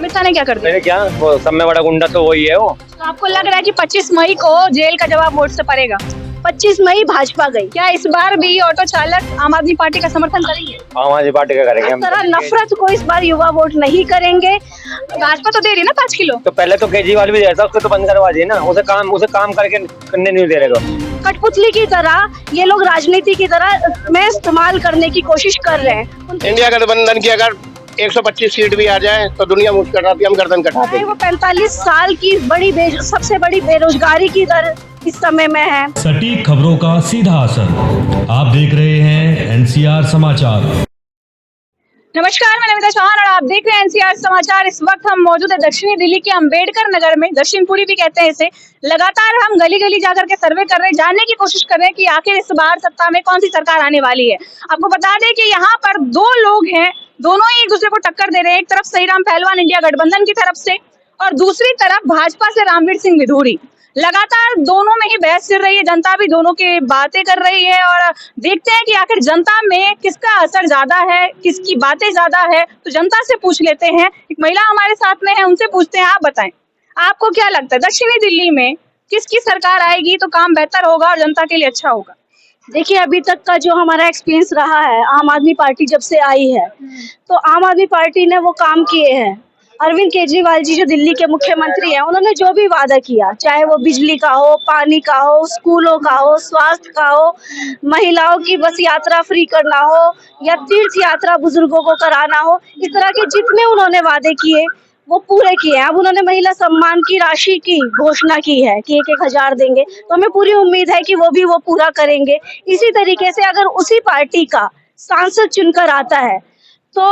अमित शाह ने क्या कर दिया? मैंने क्या, वो सब में बड़ा गुंडा तो वही है वो। तो आपको लग रहा है कि 25 मई को जेल का जवाब वोट से पड़ेगा? 25 मई भाजपा गई। क्या इस बार भी ऑटो चालक आम आदमी पार्टी का समर्थन करेंगे? आम आदमी पार्टी का करेंगे इस हम। तरह नफरत को इस बार युवा वोट नहीं करेंगे। भाजपा तो दे रही है ना 5 किलो। तो पहले तो केजरीवाल भी देता, उसको तो बंद करवा दिए ना। उसे काम करके करने नहीं दे रहे। कठपुतली की तरह ये लोग राजनीति की तरह में इस्तेमाल करने की कोशिश कर रहे हैं। इंडिया गठबंधन की अगर 125 सीट भी आ जाए तो दुनिया मुझ कटाती, हम गर्दन कटाते हैं। वो 45 साल की सबसे बड़ी बेरोजगारी की दर इस समय में है। सटीक खबरों का सीधा असर। आप देख रहे हैं एनसीआर समाचार। नमस्कार, मैं नमिता चौहान और आप देख रहे हैं एनसीआर समाचार। इस वक्त हम मौजूद है दक्षिणी दिल्ली के अंबेडकर नगर में, दक्षिणपुरी भी कहते हैं इसे। लगातार हम गली गली जाकर के सर्वे कर रहे हैं, जानने की कोशिश कर रहे हैं कि आखिर इस बार सत्ता में कौन सी सरकार आने वाली है। आपको बता दें कि यहाँ पर दो लोग हैं, दोनों ही एक दूसरे को टक्कर दे रहे हैं। एक तरफ सहीराम पहलवान इंडिया गठबंधन की तरफ से और दूसरी तरफ भाजपा से रामवीर सिंह विधूरी। लगातार दोनों में ही बहस चल रही है, जनता भी दोनों की बातें कर रही है और देखते हैं कि आखिर जनता में किसका असर ज्यादा है, किसकी बातें ज्यादा है। तो जनता से पूछ लेते हैं, एक महिला हमारे साथ में है, उनसे पूछते हैं, आप बताएं आपको क्या लगता है दक्षिणी दिल्ली में किसकी सरकार आएगी तो काम बेहतर होगा और जनता के लिए अच्छा होगा? देखिए, अभी तक का जो हमारा एक्सपीरियंस रहा है, आम आदमी पार्टी जब से आई है तो आम आदमी पार्टी ने वो काम किए हैं। अरविंद केजरीवाल जी जो दिल्ली के मुख्यमंत्री हैं, उन्होंने जो भी वादा किया, चाहे वो बिजली का हो, पानी का हो, स्कूलों का हो, स्वास्थ्य का हो, महिलाओं की बस यात्रा फ्री करना हो या तीर्थ यात्रा बुजुर्गों को कराना हो, इस तरह के जितने उन्होंने वादे किए वो पूरे किए हैं। अब उन्होंने महिला सम्मान की राशि की घोषणा की है कि 1,000 देंगे, तो हमें पूरी उम्मीद है कि वो पूरा करेंगे। इसी तरीके से अगर उसी पार्टी का सांसद चुनकर आता है तो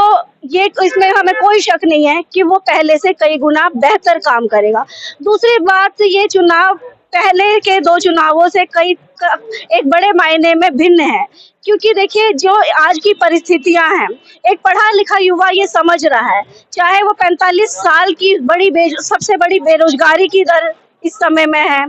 ये इसमें हमें कोई शक नहीं है कि वो पहले से कई गुना बेहतर काम करेगा। दूसरी बात, ये चुनाव पहले के 2 चुनावों से एक बड़े मायने में भिन्न है, क्योंकि देखिए जो आज की परिस्थितियां हैं, एक पढ़ा लिखा युवा ये समझ रहा है, चाहे वो 45 साल की सबसे बड़ी बेरोजगारी की दर इस समय में है,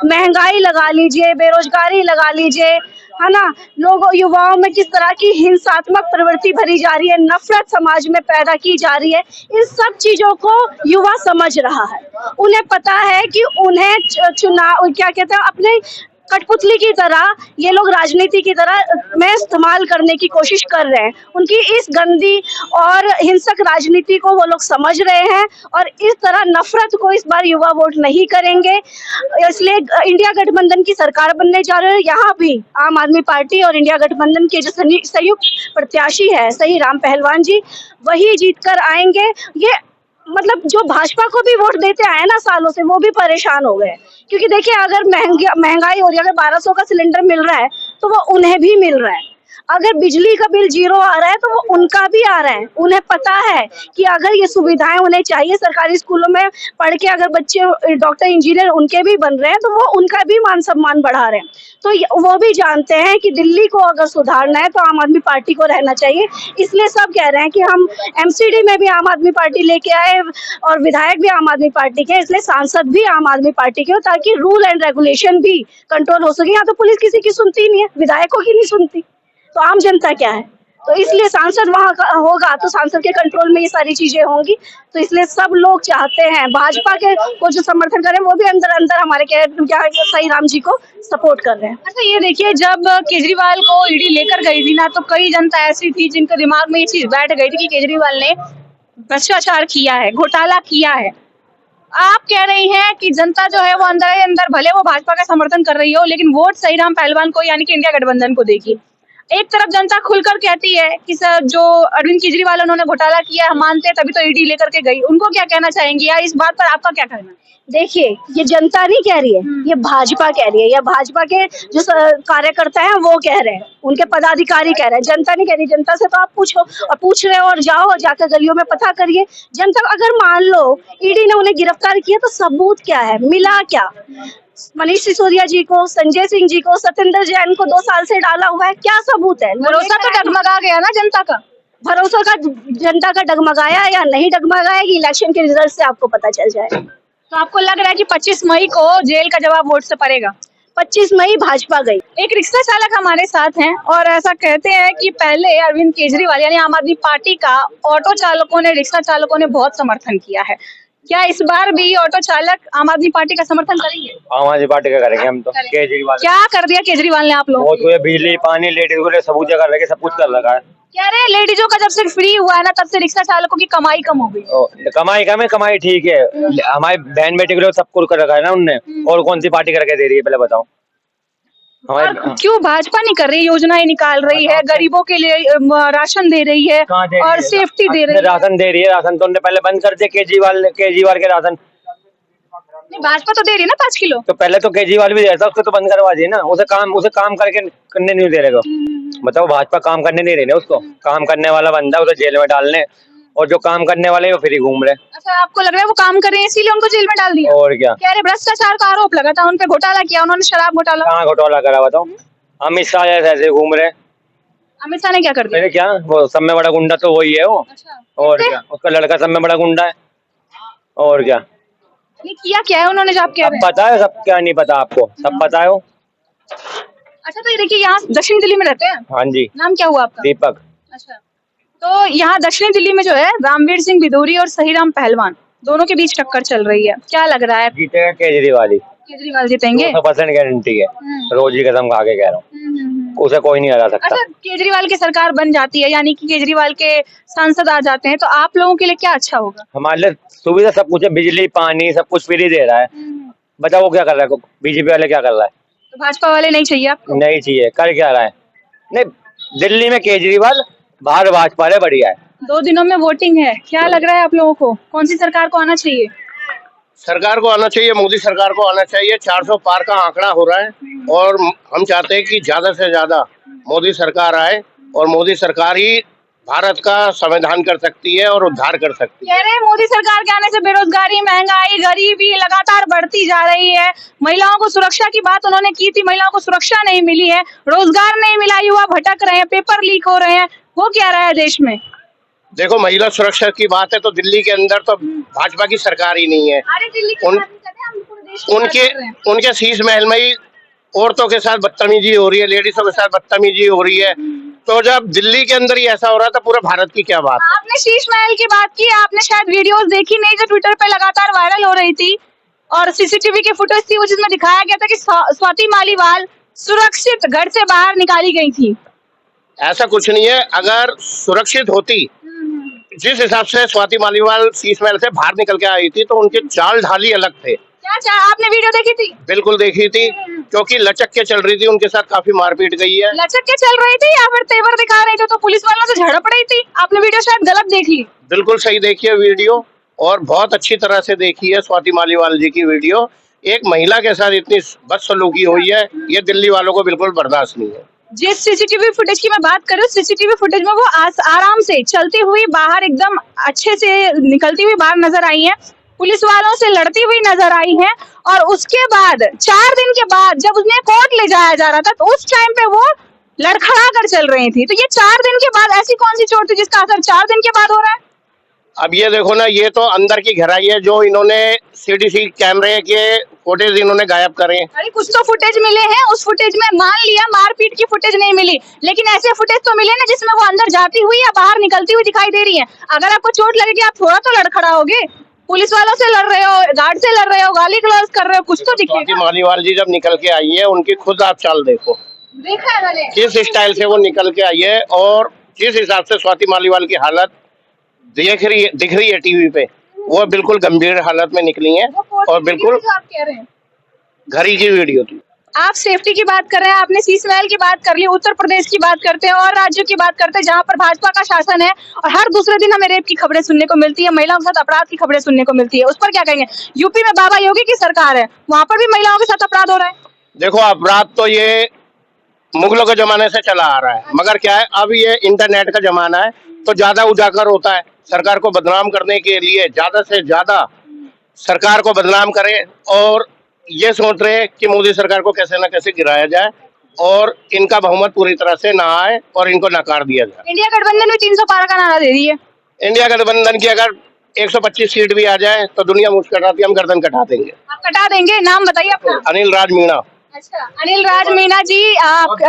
महंगाई लगा लीजिए, बेरोजगारी लगा लीजिए, है ना, लोगों युवाओं में किस तरह की हिंसात्मक प्रवृत्ति भरी जा रही है, नफरत समाज में पैदा की जा रही है, इन सब चीजों को युवा समझ रहा है। उन्हें पता है कि उन्हें चुनाव क्या कहते हैं, अपने कठपुतली की तरह ये लोग राजनीति की तरह में इस्तेमाल करने की कोशिश कर रहे हैं। उनकी इस गंदी और हिंसक राजनीति को वो लोग समझ रहे हैं और इस तरह नफरत को इस बार युवा वोट नहीं करेंगे। इसलिए इंडिया गठबंधन की सरकार बनने जा रही है। यहाँ भी आम आदमी पार्टी और इंडिया गठबंधन के जो संयुक्त प्रत्याशी है सहीराम पहलवान जी, वही जीत कर आएंगे। ये मतलब जो भाजपा को भी वोट देते आए ना सालों से, वो भी परेशान हो गए, क्योंकि देखिए अगर महंगाई हो रही है, अगर 1200 का सिलेंडर मिल रहा है तो वो उन्हें भी मिल रहा है। अगर बिजली का बिल 0 आ रहा है तो वो उनका भी आ रहा है। उन्हें पता है कि अगर ये सुविधाएं उन्हें चाहिए, सरकारी स्कूलों में पढ़ के अगर बच्चे डॉक्टर इंजीनियर उनके भी बन रहे हैं तो वो उनका भी मान सम्मान बढ़ा रहे हैं। तो वो भी जानते हैं कि दिल्ली को अगर सुधारना है तो आम आदमी पार्टी को रहना चाहिए। इसलिए सब कह रहे हैं कि हम एमसीडी में भी आम आदमी पार्टी लेके आए और विधायक भी आम आदमी पार्टी के, इसलिए सांसद भी आम आदमी पार्टी के हो, ताकि रूल एंड रेगुलेशन भी कंट्रोल हो सके। यहाँ तो पुलिस किसी की सुनती नहीं है, विधायकों की नहीं सुनती, तो आम जनता क्या है? तो इसलिए सांसद वहाँ का होगा तो सांसद के कंट्रोल में ये सारी चीजें होंगी। तो इसलिए सब लोग चाहते हैं भाजपा के को जो समर्थन करें, वो भी अंदर अंदर हमारे सहीराम जी को सपोर्ट कर रहे हैं। अच्छा, ये देखिए, जब केजरीवाल को ईडी लेकर गई थी ना, तो कई जनता ऐसी थी जिनके दिमाग में ये चीज बैठ गई थी कि केजरीवाल ने भ्रष्टाचार किया है, घोटाला किया है। आप कह रही हैं कि जनता जो है वो अंदर ही अंदर, भले वो भाजपा का समर्थन कर रही हो, लेकिन वोट सहीराम पहलवान को यानी कि इंडिया गठबंधन को देगी। एक तरफ जनता खुलकर कहती है कि सर जो अरविंद केजरीवाल उन्होंने घोटाला किया, हम मानते हैं, तभी तो ईडी लेकर के गई। उनको क्या कहना चाहेंगी या इस बात पर आपका क्या कहना है? देखिए, ये जनता नहीं कह रही है, ये भाजपा कह रही है, या भाजपा के जो कार्यकर्ता हैं वो कह रहे हैं, उनके पदाधिकारी कह रहे हैं, जनता नहीं कह रही। जनता से तो आप पूछो और पूछ रहे हो और जाओ जाकर गलियों में पता करिए। जनता अगर मान लो ईडी ने उन्हें गिरफ्तार किया तो सबूत क्या है, मिला क्या? मनीष सिसोदिया जी को, संजय सिंह जी को, सत्येंद्र जैन को 2 साल से डाला हुआ है, क्या सबूत है? भरोसा तो डगमगा गया ना जनता का। भरोसा का जनता का डगमगाया या नहीं डगमगाया, कि इलेक्शन के रिजल्ट से आपको पता चल जाए। तो आपको लग रहा है कि 25 मई को जेल का जवाब वोट से पड़ेगा? 25 मई भाजपा गई। एक रिक्शा चालक हमारे साथ हैं और ऐसा कहते हैं कि पहले अरविंद केजरीवाल यानी आम आदमी पार्टी का ऑटो चालकों ने, रिक्शा चालकों ने बहुत समर्थन किया है। क्या इस बार भी ऑटो चालक आम आदमी पार्टी का समर्थन करेंगे? आम आदमी पार्टी का करेंगे हम तो। केजरीवाल क्या कर दिया केजरीवाल ने आप लोगों बहुत कुछ, बिजली पानी लेडीज को सब कुछ कर रखे, सब कुछ कर रखा है। कह रहे हैं लेडीजों का जब से फ्री हुआ है ना तब से रिक्शा चालकों की कमाई कम हो गई। कमाई कम है, कमाई ठीक है। हमारी बहन बेटी के लिए सब कुछ कर रखा है ना उनने। और कौन सी पार्टी करके दे रही है पहले बताओ? और क्यों भाजपा नहीं कर रही? योजनाएं निकाल रही है, गरीबों के लिए राशन दे रही है और सेफ्टी दे रही है। राशन दे रही है, राशन तो उन्होंने पहले बंद कर दिया केजरीवाल के राशन। नहीं, भाजपा तो दे रही है ना 5 किलो। तो पहले तो केजरीवाल भी दे रहा था, उसको तो बंद करवा दिए ना। उसे काम करके करने नहीं दे रहे। बताओ, भाजपा काम करने नहीं रहे उसको। काम करने वाला बंदा उसे जेल में डालने, और जो काम करने वाले वो फ्री घूम रहे। अच्छा, आपको लग रहा है वो काम कर रहे हैं इसीलिए उनको जेल में डाल दिया? और क्या। कह रहे भ्रष्टाचार का आरोप लगा था उन पे, घोटाला किया उन्होंने, शराब घोटाला। कहाँ घोटाला करा बताओ? अमित शाह ऐसे घूम रहे। अमित शाह ने क्या कर दिया? मेरे क्या, वो सब में बड़ा गुंडा तो वही है वो। अच्छा, और क्या, उसका लड़का सब में बड़ा गुंडा है। और क्या। नहीं किया क्या है उन्होंने जो आप कह रहे हैं? पता है सब, क्या नहीं पता आपको? सब पता है वो। अच्छा, तो ये देखिए यहाँ दक्षिण दिल्ली में रहते हैं। हाँ जी। नाम क्या हुआ आपका? दीपक। अच्छा, तो यहाँ दक्षिण दिल्ली में जो है रामवीर सिंह बिदूरी और सहीराम पहलवान दोनों के बीच टक्कर चल रही है। क्या लग रहा है? जीतेगा केजरीवाल ही। केजरीवाल जीतेंगे? 100% गारंटी है। रोज ही कसम खा के कह रहा हूँ, उसे कोई नहीं हरा सकता। अच्छा, केजरीवाल की सरकार बन जाती है यानी कि केजरीवाल के सांसद आ जाते हैं, तो आप लोगों के लिए क्या अच्छा होगा? हमारे लिए सुविधा सब कुछ है, बिजली पानी सब कुछ फ्री दे रहा है। बताओ वो क्या कर रहा है? बीजेपी वाले क्या कर रहा है? तो भाजपा वाले नहीं चाहिए आपको? नहीं चाहिए। कर क्या रहा है? नहीं, दिल्ली में केजरीवाल, बाहर भाजपा वाले बढ़िया है। 2 दिनों में वोटिंग है, क्या लग रहा है आप लोगों को कौन सी सरकार को आना चाहिए? सरकार को आना चाहिए, मोदी सरकार को आना चाहिए। 400 पार का आंकड़ा हो रहा है और हम चाहते हैं कि ज्यादा से ज्यादा मोदी सरकार आए और मोदी सरकार ही भारत का संविधान कर सकती है और उद्धार कर सकती है। कह रहे हैं मोदी सरकार के आने से बेरोजगारी, महंगाई, गरीबी लगातार बढ़ती जा रही है। महिलाओं को सुरक्षा की बात उन्होंने की थी, महिलाओं को सुरक्षा नहीं मिली है, रोजगार नहीं मिला, युवा भटक रहे हैं, पेपर लीक हो रहे हैं। हो क्या रहा है देश में? देखो, महिला सुरक्षा की बात है तो दिल्ली के अंदर तो भाजपा की सरकार ही नहीं है। अरे दिल्ली की बात नहीं करते, हम पूरे देश की बात कर रहे हैं। उनके शीश महल में ही औरतों के साथ बदतमीजी हो रही है, लेडीजों के साथ बदतमीजी हो रही है। तो जब दिल्ली के अंदर ही ऐसा हो रहा था, पूरे भारत की क्या बात? आपने शीश महल की बात की, आपने शायद वीडियोस देखी नहीं जो ट्विटर पे लगातार वायरल हो रही थी और सीसीटीवी की फुटेज थी वो, जिसमें दिखाया गया था कि स्वाति मालीवाल सुरक्षित घर से बाहर निकाली गई थी। ऐसा कुछ नहीं है। अगर सुरक्षित होती, जिस हिसाब से स्वाति मालीवाल शीश महल से बाहर निकल के आई थी, तो उनके चाल ढाली अलग थे। क्या आपने वीडियो देखी थी? बिल्कुल देखी थी, क्योंकि लचक के चल रही थी, उनके साथ काफी मारपीट गई है। लचक के चल रही थी या फिर तेवर दिखा रही थी तो पुलिस वालों से झड़प रही थी? आपने वीडियो शायद गलत देख ली। बिल्कुल सही देखी है वीडियो, और बहुत अच्छी तरह से देखी है स्वाति मालीवाल जी की वीडियो। एक महिला के साथ इतनी बदसलूकी हुई है, ये दिल्ली वालों को बिल्कुल बर्दाश्त नहीं है। जिस सीसीटीवी फुटेज की मैं बात कर रही हूँ, सीसीटीवी फुटेज में वो आराम से चलती हुई बाहर, एकदम अच्छे से निकलती हुई बाहर नजर आई है, पुलिस वालों से लड़ती हुई नजर आई है। और उसके बाद 4 दिन के बाद जब उन्हें कोर्ट ले जाया जा रहा था तो उस टाइम पे वो लड़खड़ा कर चल रही थी। तो ये 4 दिन के बाद ऐसी कौन सी चोट थी जिसका असर 4 दिन के बाद हो रहा है? अब ये देखो ना, ये तो अंदर की गहराई है जो इन्होंने सीडीसी कैमरे के फुटेज इन्होंने गायब करे। अरे कुछ तो फुटेज मिले हैं, उस फुटेज में मान लिया मारपीट की फुटेज नहीं मिली, लेकिन ऐसे फुटेज तो मिले ना जिसमें वो अंदर जाती हुई या बाहर निकलती हुई दिखाई दे रही है। अगर आपको चोट लगेगी आप थोड़ा तो लड़खड़ाओगे, पुलिस वालों से लड़ रहे हो, गार्ड से लड़ रहे हो, गाली गलौज कर रहे हो, कुछ तो दिखेगा। स्वाति मालीवाल जी जब निकल के आई है, उनकी खुद आप चाल देखो, देखा है मैंने किस स्टाइल से वो निकल के आई है, और जिस हिसाब से स्वाति मालीवाल की हालत दिख रही है टीवी पे, वो बिल्कुल गंभीर हालत में निकली है। और बिल्कुल आप कह रहे हैं घरी की वीडियो थी। आप सेफ्टी की बात कर रहे हैं, आपने शीश महल की बात कर ली, उत्तर प्रदेश की बात करते हैं और राज्यों की बात करते हैं जहां पर भाजपा का शासन है और हर दूसरे दिन हमें रेप की खबरें सुनने को मिलती है, महिलाओं के साथ अपराध की खबरें सुनने को मिलती है। उस पर क्या कहेंगे? यूपी में बाबा योगी की सरकार है, वहां पर भी महिलाओं के साथ अपराध हो रहा है। देखो, अपराध तो ये मुगलों के जमाने से चला आ रहा है, मगर क्या है, अब ये इंटरनेट का जमाना है तो ज्यादा उजागर होता है। सरकार को बदनाम करने के लिए ज्यादा से ज्यादा सरकार को बदनाम करें और ये सोच रहे हैं कि मोदी सरकार को कैसे ना कैसे गिराया जाए और इनका बहुमत पूरी तरह से ना आए और इनको नकार दिया जाए। इंडिया गठबंधन में 300 पार का नारा दे रही है। इंडिया गठबंधन की अगर 125 सीट भी आ जाए तो दुनिया मुझ कटाती, हम गर्दन कटा देंगे। आप कटा देंगे? नाम बताइए अपना। अनिल राज मीणा। अच्छा, अनिल राज मीना जी आप,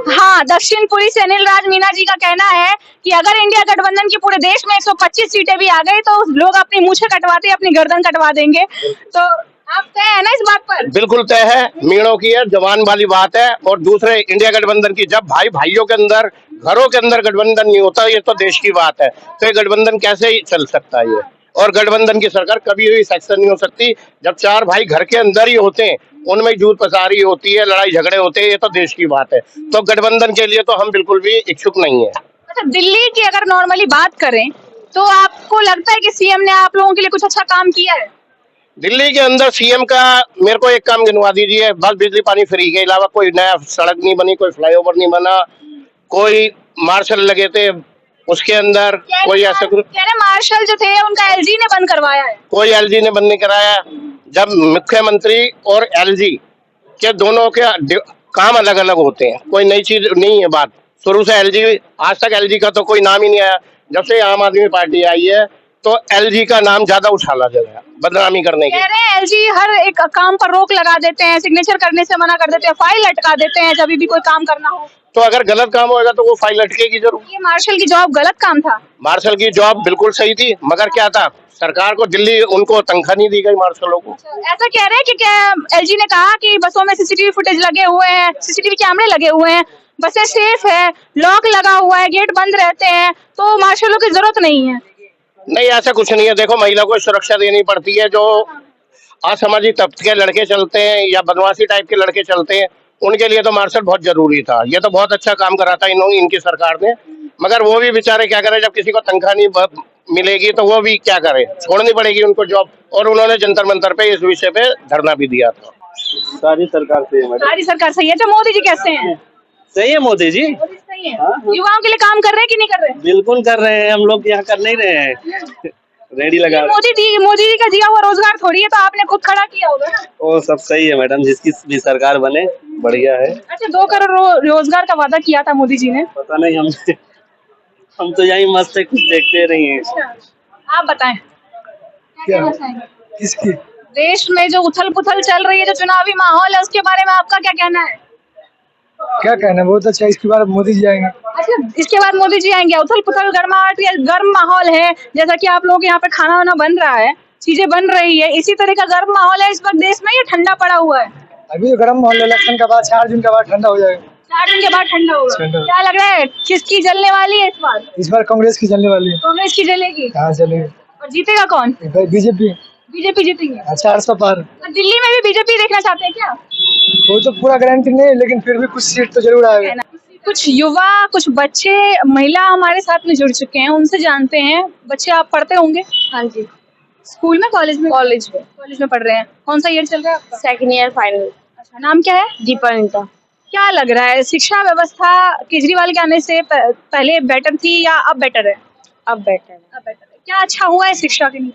हाँ, दक्षिणपुरी से अनिल राज मीना जी का कहना है कि अगर इंडिया गठबंधन की पूरे देश में 125 सीटें भी आ गई तो लोग अपनी मूछें कटवाते अपनी गर्दन कटवा देंगे। तो आप तय है ना इस बात पर? बिल्कुल तय है, मीणों की है, जवान वाली बात है। और दूसरे इंडिया गठबंधन की, जब भाई भाइयों के अंदर, घरों के अंदर गठबंधन नहीं होता, ये तो देश की बात है, तो ये गठबंधन कैसे ही चल सकता है ये? और गठबंधन की सरकार कभी भी सक्सेस नहीं हो सकती जब चार भाई घर के अंदर ही होते हैं, उनमें जूझ पसारी होती है, लड़ाई झगड़े होते हैं, ये तो देश की बात है। तो गठबंधन के लिए तो हम बिल्कुल भी इच्छुक नहीं है। अच्छा, दिल्ली की अगर नॉर्मली बात करें तो आपको लगता है कि सीएम ने आप लोगों के लिए कुछ अच्छा काम किया है? दिल्ली के अंदर सीएम का मेरे को एक काम गिनवा दीजिए, बस बिजली पानी फ्री के अलावा कोई नया सड़क नहीं बनी, कोई फ्लाईओवर नहीं बना, कोई मार्शल लगे थे उसके अंदर, कोई ऐसा कुछ, मार्शल जो थे उनका एलजी ने बंद करवाया है। कोई एलजी ने बंद नहीं कराया। जब मुख्यमंत्री और एलजी के दोनों के काम अलग अलग होते हैं, कोई नई चीज नहीं है बात। शुरू से एलजी, आज तक एलजी का तो कोई नाम ही नहीं आया। जब से आम आदमी पार्टी आई है तो एलजी का नाम ज्यादा उछाला गया बदनामी करने के। कह रहे हैं एलजी हर एक काम पर रोक लगा देते हैं, सिग्नेचर करने से मना कर देते हैं, फाइल लटका देते हैं जब भी कोई काम करना हो। तो अगर गलत काम होगा तो वो फाइल लटकेगी जरूर। ये मार्शल की जॉब गलत काम था? मार्शल की जॉब बिल्कुल सही थी, मगर क्या था, सरकार को दिल्ली उनको तनख्वाह नहीं दी गई मार्शलों को। ऐसा कह रहे हैं कि क्या एलजी ने कहा कि बसों में सीसीटीवी फुटेज लगे हुए हैं, सीसीटीवी कैमरे लगे हुए हैं, बसें सेफ है, लॉक लगा हुआ है, गेट बंद रहते हैं, तो मार्शलों की जरूरत नहीं है। नहीं, ऐसा कुछ नहीं है। देखो, महिला को सुरक्षा देनी पड़ती है। जो असामाजिक तबके के लड़के चलते हैं या बदमाशी टाइप के लड़के चलते हैं, उनके लिए तो मार्शल बहुत जरूरी था। ये तो बहुत अच्छा काम करा था इनकी सरकार ने, मगर वो भी बेचारे क्या करें, जब किसी को तनख्वाह नहीं मिलेगी तो वो भी क्या करे, छोड़नी पड़ेगी उनको जॉब। और उन्होंने जंतर मंतर पे इस विषय पे धरना भी दिया था। सारी सरकार सही है, सारी सरकार सही है। अच्छा, मोदी जी कैसे हैं? सही है मोदी जी, मोदी सही है। युवाओं के लिए काम कर रहे हैं कि नहीं कर रहे? बिल्कुल कर रहे हैं। हम लोग यहाँ कर नहीं रहे हैं, रेडी लगा। मोदी जी का दिया हुआ रोजगार थोड़ी है, तो आपने खुद खड़ा किया होगा ना। वो सब सही है मैडम, जिसकी भी सरकार बने बढ़िया है। अच्छा, 2 करोड़ रोजगार का वादा किया था मोदी जी ने। पता नहीं, हम तो यही मस्त है, कुछ देखते नहीं है। अच्छा, आप बताएं क्या? कहना चाहेंगे? किसकी? देश में जो उथल पुथल चल रही है, जो चुनावी माहौल है, उसके बारे में आपका क्या कहना है? क्या कहना, बहुत अच्छा। इसके बाद मोदी जी आएंगे। अच्छा, इसके बाद मोदी जी आएंगे। उथल पुथल गर्माहट या गर्म माहौल है, जैसा कि आप लोगों के यहाँ पे खाना वाना बन रहा है, चीजें बन रही है, इसी तरह का गर्म माहौल है इस वक्त देश में, या ठंडा पड़ा हुआ है? अभी गर्म माहौल, इलेक्शन के बाद 4 दिन के बाद ठंडा हो जाएगा। 4 दिन के बाद ठंडा होगा। ठंडा। क्या लग रहा है, किसकी जलने वाली है इस बार? इस बार कांग्रेस की चलने वाली है। कांग्रेस की जलेगी। कहाँ चलेगी? और जीतेगा कौन? बीजेपी। बीजेपी जीतेगी। 400 पार। और दिल्ली में भी बीजेपी देखना चाहते हैं क्या? वो तो पूरा गारंटी नहीं, लेकिन फिर भी कुछ सीट तो जरूर आएगा। कुछ युवा, कुछ बच्चे, महिला हमारे साथ में जुड़ चुके हैं, उनसे जानते हैं। बच्चे आप पढ़ते होंगे? हाँ जी, स्कूल में, कॉलेज में? कॉलेज में पढ़ रहे हैं। कौन सा ईयर चल रहा है आपका? 2nd year final. अच्छा, नाम क्या है? दीपानिता। क्या लग रहा है, शिक्षा व्यवस्था केजरीवाल के आने से पहले बेटर थी या अब बेटर है? अब बेटर है अब बेटर है। क्या अच्छा हुआ है शिक्षा के लिए?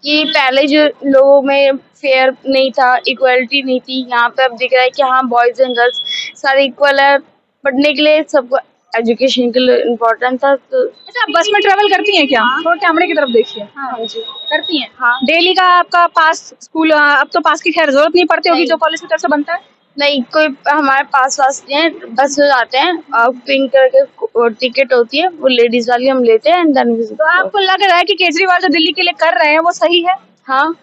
कि पहले जो लोगों में फेयर नहीं था, इक्वलिटी नहीं थी, यहाँ पे अब दिख रहा है कि हाँ, बॉयज एंड गर्ल्स सारे इक्वल है। पढ़ने के लिए सबको एजुकेशन के लिए इम्पोर्टेंट था। तो अच्छा, आप बस में ट्रेवल करती हैं क्या? थोड़ा कैमरे की तरफ देखिए। हाँ जी, करती हैं। हाँ, डेली का आपका पास स्कूल, अब तो पास की खैर जरूरत नहीं पड़ती होगी, जो कॉलेज की तरफ से बनता है। नहीं, कोई हमारे पास नहीं है, बस से जाते हैं। पिंक कलर के टिकट होती है, वो लेडीज वाली हम लेते हैं। तो आपको लग रहा है कि केजरीवाल जो दिल्ली के लिए कर रहे हैं वो सही है? हाँ,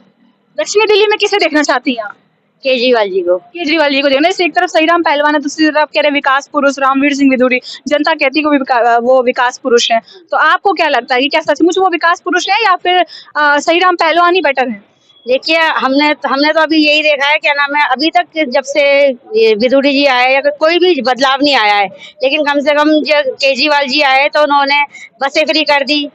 दक्षिणी दिल्ली में किसे देखना चाहती हैं आप? केजरीवाल जी को। केजरीवाल जी को देखना। एक तरफ सहीराम पहलवान है, दूसरी तरफ कह रहे विकास पुरुष रामवीर सिंह विधूरी। जनता कहती है वो विकास पुरुष है, तो आपको क्या लगता है कि क्या सचमुच वो विकास पुरुष है या फिर सहीराम पहलवान ही बेटर है? देखिए, हमने तो अभी यही देखा है, क्या नाम है, अभी तक जब से ये विधूरी जी आए या कोई भी बदलाव नहीं आया है, लेकिन कम से कम जब केजरीवाल जी आए तो उन्होंने बसें फ्री कर दी,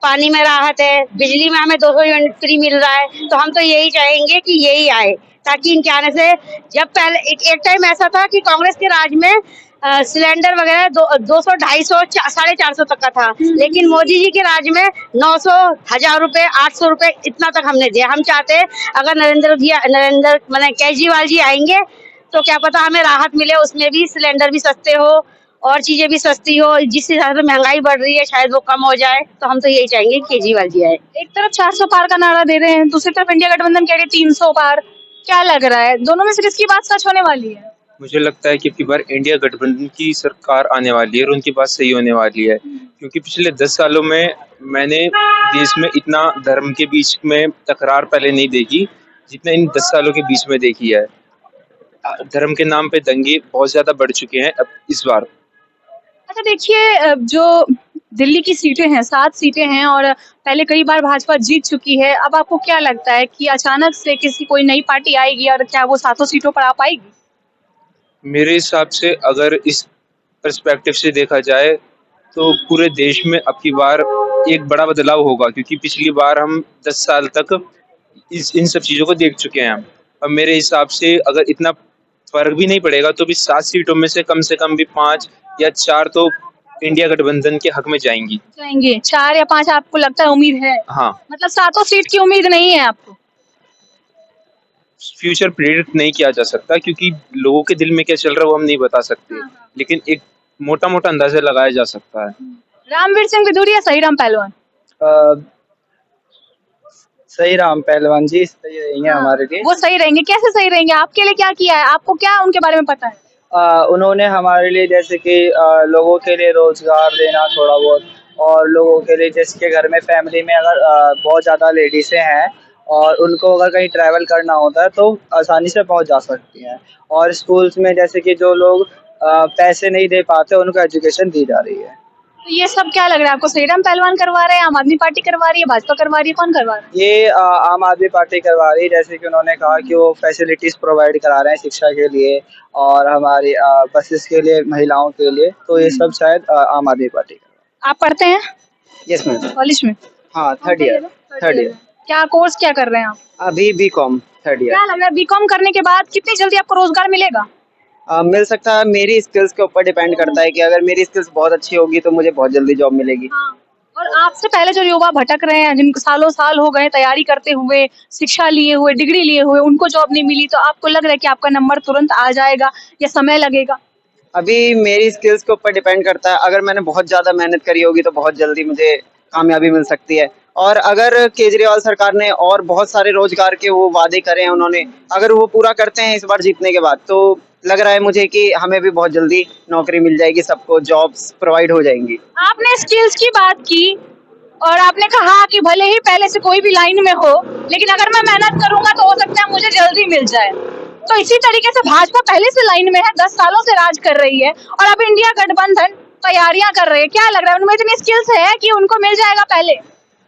पानी में राहत है, बिजली में हमें 200 यूनिट फ्री मिल रहा है। तो हम तो यही चाहेंगे कि यही आए, ताकि इनके आने से, जब पहले एक टाइम ऐसा था कि कांग्रेस के राज में सिलेंडर वगैरह 200, 250, 450 तक का था, लेकिन मोदी जी के राज में 900, 1000 रुपए, 800 रुपए इतना तक हमने दिया। हम चाहते हैं अगर नरेंद्र माने केजरीवाल जी आएंगे तो क्या पता हमें राहत मिले, उसमें भी सिलेंडर भी सस्ते हो और चीजें भी सस्ती हो। जिस हिसाब से महंगाई बढ़ रही है शायद वो कम हो जाए, तो हम तो यही चाहेंगे कि केजरीवाल जी आए। एक तरफ 400 पार का नारा दे रहे हैं, दूसरी तरफ इंडिया गठबंधन कह रही है 300 पार। क्या लग रहा है दोनों में से किसकी बात सच होने वाली है? मुझे लगता है कि अब की बार इंडिया गठबंधन की सरकार आने वाली है और उनकी बात सही होने वाली है, क्योंकि पिछले 10 सालों में मैंने देश में इतना धर्म के बीच में तकरार पहले नहीं देखी जितना इन 10 सालों के बीच में देखी है। धर्म के नाम पे दंगे बहुत ज्यादा बढ़ चुके हैं अब इस बार। अच्छा देखिए जो दिल्ली की सीटें हैं 7 सीटें हैं और पहले कई बार भाजपा जीत चुकी है। अब आपको क्या लगता है कि अचानक से कोई नई पार्टी आएगी और क्या वो 7 सीटों पर आ पाएगी? मेरे हिसाब से अगर इस पर्सपेक्टिव से देखा जाए तो पूरे देश में अब की बार एक बड़ा बदलाव होगा, क्योंकि पिछली बार हम 10 साल तक इन सब चीज़ों को देख चुके हैं। अब मेरे हिसाब से अगर इतना फर्क भी नहीं पड़ेगा तो भी 7 सीटों में से कम भी 5 या 4 तो इंडिया गठबंधन के हक में जाएंगी। 4 या 5 आपको लगता है, उम्मीद है? हाँ, मतलब 7 सीट की उम्मीद नहीं है आपको? फ्यूचर प्रेडिक्ट नहीं किया जा सकता क्योंकि लोगों के दिल में क्या चल रहा है वो हम नहीं बता सकते, लेकिन एक मोटा मोटा अंदाजा लगाया जा सकता है। रामवीर सिंह बिधूरी या सही राम पहलवान? सही राम पहलवान जी सही रहेंगे हमारे लिए। वो सही रहेंगे, कैसे सही रहेंगे? आपके लिए क्या किया है? आपको क्या उनके बारे में पता है? उन्होंने हमारे लिए जैसे कि लोगों के लिए रोजगार देना थोड़ा बहुत, और लोगों के लिए जिसके घर में फैमिली में अगर बहुत ज़्यादा लेडीज़ें हैं और उनको अगर कहीं ट्रैवल करना होता है तो आसानी से पहुंच जा सकती हैं। और स्कूल्स में जैसे कि जो लोग पैसे नहीं दे पाते उनको एजुकेशन दी जा रही है। तो ये सब क्या लग रहा है आपको? सही राम पहलवान करवा रहे हैं, आम आदमी पार्टी करवा रही है, भाजपा करवा रही है, कौन करवा रहा है? ये आम आदमी पार्टी करवा रही है, जैसे कि उन्होंने कहा कि वो फैसिलिटीज़ प्रोवाइड करा रहे हैं शिक्षा के लिए और हमारी बसेस के लिए, महिलाओं के लिए, तो ये सब शायद आम आदमी पार्टी। आप पढ़ते हैं यस मैम। कॉलेज में? हाँ, थर्ड ईयर। क्या कोर्स क्या कर रहे हैं आप? अभी बीकॉम थर्ड ईयर। क्या लग रहा है बीकॉम करने के बाद कितनी जल्दी आपको रोजगार मिलेगा? मिल सकता है, मेरी स्किल्स के ऊपर डिपेंड करता है कि अगर मेरी स्किल्स बहुत अच्छी होगी तो मुझे बहुत जल्दी जॉब मिलेगी। और आपसे पहले जो युवा भटक रहे हैं, जिनको सालों साल हो गए तैयारी करते हुए, शिक्षा लिए हुए, डिग्री लिए हुए, उनको जॉब नहीं मिली, तो आपको लग रहा है कि आपका नंबर तुरंत आ जाएगा या समय लगेगा? अभी मेरी स्किल्स के ऊपर डिपेंड करता है। अगर मैंने बहुत ज़्यादा मेहनत करी होगी तो बहुत जल्दी मुझे कामयाबी मिल सकती है। और अगर केजरीवाल सरकार ने और बहुत सारे रोजगार के वो वादे करे हैं उन्होंने, अगर वो पूरा करते हैं इस बार जीतने के बाद, तो लग रहा है मुझे कि हमें भी बहुत जल्दी नौकरी मिल जाएगी, सबको जॉब्स प्रोवाइड हो जाएंगी। आपने स्किल्स की बात की और आपने कहा कि भले ही पहले से कोई भी लाइन में हो, लेकिन अगर मैं मेहनत करूंगा तो हो सकता है मुझे जल्दी मिल जाए। तो इसी तरीके से भाजपा पहले से लाइन में है, 10 सालों से राज कर रही है और अब इंडिया गठबंधन तैयारियां कर रही है। क्या लग रहा है उनमें इतनी स्किल्स है कि उनको मिल जाएगा पहले?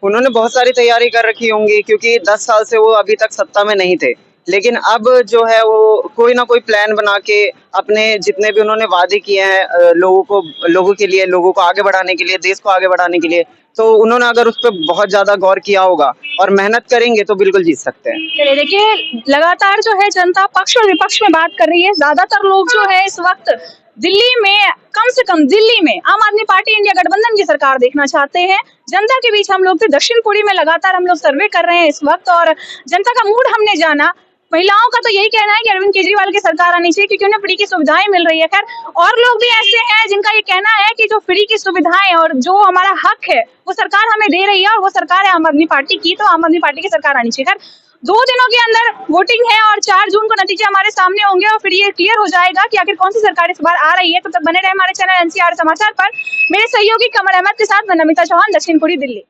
उन्होंने बहुत सारी तैयारी कर रखी होंगी क्योंकि 10 साल से वो अभी तक सत्ता में नहीं थे, लेकिन अब जो है वो कोई ना कोई प्लान बना के अपने जितने भी उन्होंने वादे किए हैं लोगों के लिए, लोगों को आगे बढ़ाने के लिए, देश को आगे बढ़ाने के लिए, तो उन्होंने अगर उस पर बहुत ज्यादा गौर किया होगा और मेहनत करेंगे तो बिल्कुल जीत सकते हैं। चलिए देखिए, लगातार जो है जनता पक्ष और विपक्ष में बात कर रही है। ज्यादातर लोग जो है इस वक्त दिल्ली में, कम से कम दिल्ली में आम आदमी पार्टी इंडिया गठबंधन की सरकार देखना चाहते हैं। जनता के बीच हम लोग थे दक्षिण पुरी में, लगातार हम लोग सर्वे कर रहे हैं इस वक्त और जनता का मूड हमने जाना। महिलाओं का तो यही कहना है कि अरविंद केजरीवाल की सरकार आनी चाहिए क्योंकि उन्हें फ्री की सुविधाएं मिल रही है। खैर और लोग भी ऐसे हैं जिनका ये कहना है कि जो फ्री की सुविधाएं और जो हमारा हक है वो सरकार हमें दे रही है और वो सरकार है आम आदमी पार्टी की, तो आम आदमी पार्टी की सरकार आनी चाहिए। खैर 2 दिनों के अंदर वोटिंग है और 4 जून को नतीजे हमारे सामने होंगे और फिर ये क्लियर हो जाएगा कि आखिर कौन सी सरकार इस बार आ रही है। तब तक बने रहे हमारे चैनल NCR समाचार पर। मेरे सहयोगी कमर अहमद के साथ मैं नमिता चौहान, दक्षिण पुरी, दिल्ली।